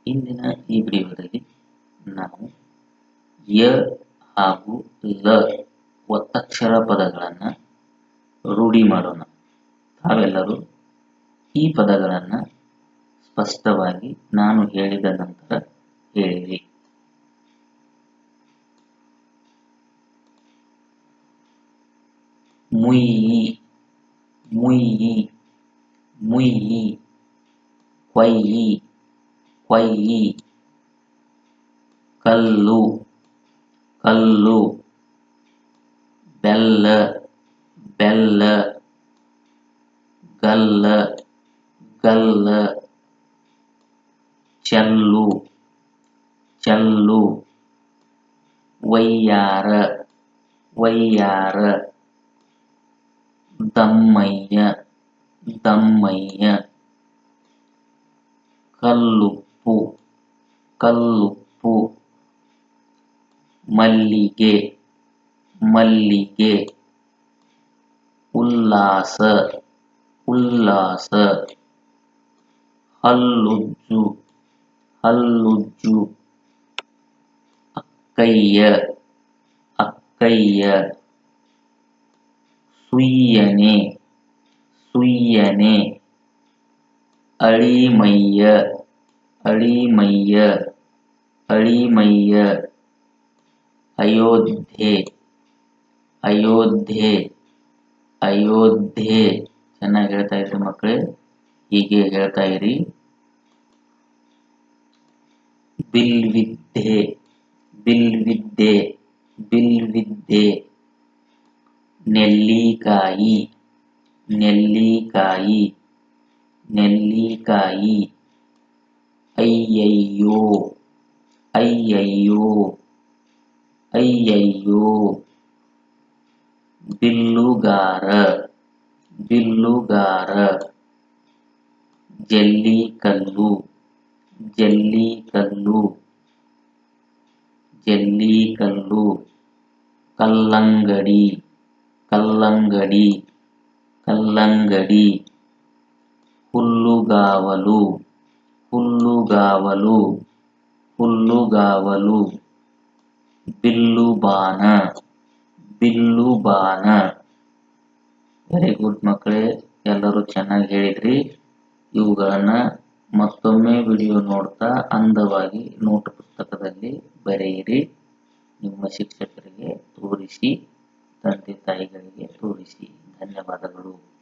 ಇಂದಿನ ಈ ವಿಡಿಯೋದಲ್ಲಿ ನಾವು ಯ ಹಾಗೂ ಲ ಒತ್ತಕ್ಷರ ಪದಗಳನ್ನು ರೂಢಿ ಮಾಡೋಣ. ತಾವೆಲ್ಲರೂ ಈ ಪದಗಳನ್ನು ಸ್ಪಷ್ಟವಾಗಿ ನಾನು ಹೇಳಿದ ನಂತರ ಹೇಳಿರಿ. ಮುಯ್ಯಿ, ಮುಯ್ಯಿ, ಮುಯ್ಯಿ. ಕೊಯ್ಯಿ, ಕೊಯ್ಯಿ. ಕಲ್ಲು, ಕಲ್ಲು. ಬೆಲ್ಲ, ಬೆಲ್ಲ. ಗಲ್ಲ, ಗಲ್ಲ. ಚೆಲ್ಲು, ಚೆಲ್ಲು. ವಯ್ಯಾರ, ವಯ್ಯಾರ. ದಮ್ಮಯ್ಯ, ದಮ್ಮಯ್ಯ. ಕಲ್ಲುಪ್ಪು, ಕಲ್ಲುಪ್ಪು. ಮಲ್ಲಿಗೆ, ಮಲ್ಲಿಗೆ. ಉಲ್ಲಾಸ, ಉಲ್ಲಾಸ. ಹಲ್ಲುಜ್ಜು, ಹಲ್ಲುಜ್ಜು. ಅಕ್ಕಯ್ಯ, ಅಕ್ಕಯ್ಯ. ಸುಯ್ಯನೆ, ಸುಯ್ಯನೆ. ಅಳಿಮಯ್ಯ, ಅಳಿಮಯ್ಯ, ಅಳಿಮಯ್ಯ. ಅಯೋಧ್ಯೆ, ಅಯೋಧ್ಯೆ, ಅಯೋಧ್ಯೆ. ಚೆನ್ನಾಗಿ ಹೇಳ್ತಾ ಇದ್ರಿ ಮಕ್ಕಳೇ, ಹೀಗೆ ಹೇಳ್ತಾ ಇರಿ. ಬಿಲ್ವಿದ್ಯೆ, ಬಿಲ್ವಿದ್ಯೆ, ಬಿಲ್ವಿದ್ಯೆ. ನೆಲ್ಲಿಕಾಯಿ, ನೆಲ್ಲಿಕಾಯಿ, ನೆಲ್ಲಿಕಾಯಿ. ಅಯ್ಯಯ್ಯೋ, ಅಯ್ಯಯ್ಯೋ, ಅಯ್ಯಯ್ಯೋ. ಬಿಲ್ಲುಗಾರ, ಬಿಲ್ಲುಗಾರ. ಜಲ್ಲಿಕಲ್ಲು, ಜಲ್ಲಿಕಲ್ಲು, ಜಲ್ಲಿಕಲ್ಲು. ಕಲ್ಲಂಗಡಿ, ಕಲ್ಲಂಗಡಿ, ಕಲ್ಲಂಗಡಿ. ಹುಲ್ಲುಗಾವಲು, ಹುಲ್ಲುಗಾವಲು, ಹುಲ್ಲುಗಾವಲು. ಬಿಲ್ಲುಬಾಣ, ಬಿಲ್ಲುಬಾಣ. ವೆರಿ ಗುಡ್ ಮಕ್ಕಳೇ, ಎಲ್ಲರೂ ಚೆನ್ನಾಗಿ ಹೇಳಿದ್ರಿ. ಇವುಗಳನ್ನ ಮತ್ತೊಮ್ಮೆ ವಿಡಿಯೋ ನೋಡ್ತಾ ಅಂದವಾಗಿ ನೋಟ್ ಪುಸ್ತಕದಲ್ಲಿ ಬರೆಯಿರಿ. ನಿಮ್ಮ ಶಿಕ್ಷಕರಿಗೆ ತೋರಿಸಿ, ತಂದೆ ತಾಯಿಗಳಿಗೆ ತೋರಿಸಿ. ಧನ್ಯವಾದಗಳು.